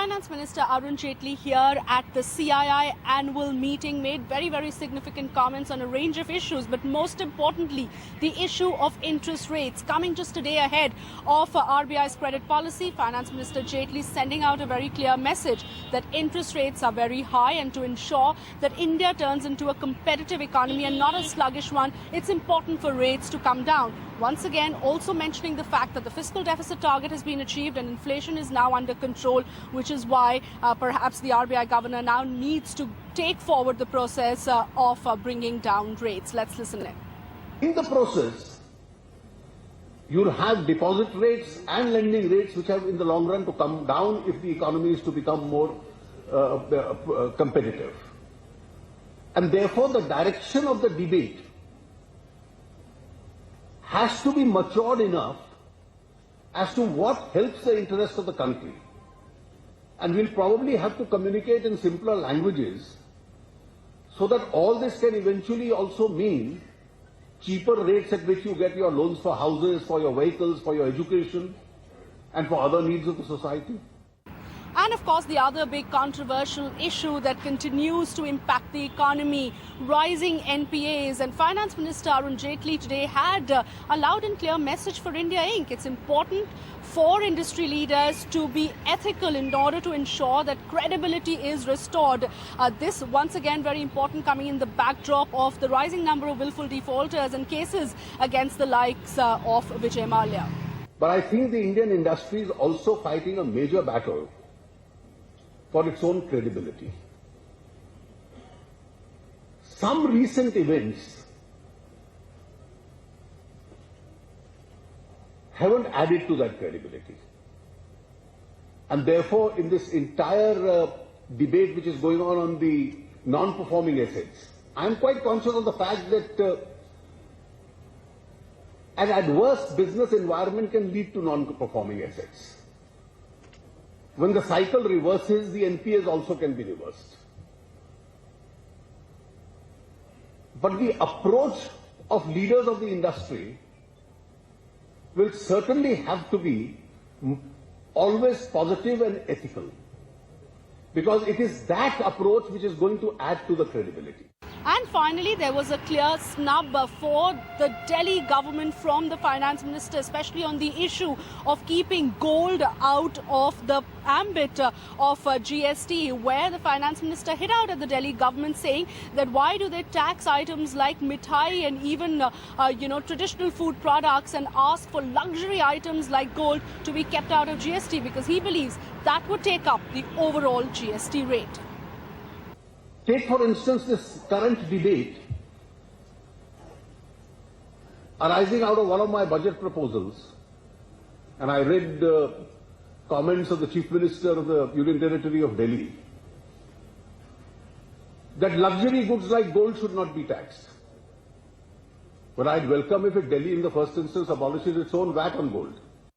Finance Minister Arun Jaitley here at the CII annual meeting made very significant comments on a range of issues, but most importantly, the issue of interest rates. Coming just a day ahead of RBI's credit policy, Finance Minister Jaitley sending out a very clear message that interest rates are very high, and to ensure that India turns into a competitive economy and not a sluggish one, it's important for rates to come down. Once again, also mentioning the fact that the fiscal deficit target has been achieved and inflation is now under control, which is why perhaps the RBI governor now needs to take forward the process of bringing down rates. Let's listen in. In the process, you'll have deposit rates and lending rates which have in the long run to come down if the economy is to become more competitive. And therefore, the direction of the debate has to be matured enough as to what helps the interest of the country. And we'll probably have to communicate in simpler languages so that all this can eventually also mean cheaper rates at which you get your loans for houses, for your vehicles, for your education, and for other needs of the society. And of course, the other big controversial issue that continues to impact the economy, rising NPAs. And Finance Minister Arun Jaitley today had a loud and clear message for India Inc. It's important for industry leaders to be ethical in order to ensure that credibility is restored. This, once again, very important, coming in the backdrop of the rising number of willful defaulters and cases against the likes of Vijay Mallya. But I think the Indian industry is also fighting a major battle for its own credibility. Some recent events haven't added to that credibility. And therefore, in this entire debate which is going on the non-performing assets, I'm quite conscious of the fact that an adverse business environment can lead to non-performing assets. When the cycle reverses, the NPAs also can be reversed. But the approach of leaders of the industry will certainly have to be always positive and ethical, because it is that approach which is going to add to the credibility. And finally, there was a clear snub for the Delhi government from the finance minister, especially on the issue of keeping gold out of the ambit of GST, where the finance minister hit out at the Delhi government saying that why do they tax items like mithai and even traditional food products and ask for luxury items like gold to be kept out of GST, because he believes that would take up the overall GST rate. Take, for instance, this current debate arising out of one of my budget proposals, and I read comments of the Chief Minister of the Union Territory of Delhi, that luxury goods like gold should not be taxed. But I'd welcome if Delhi in the first instance abolishes its own VAT on gold.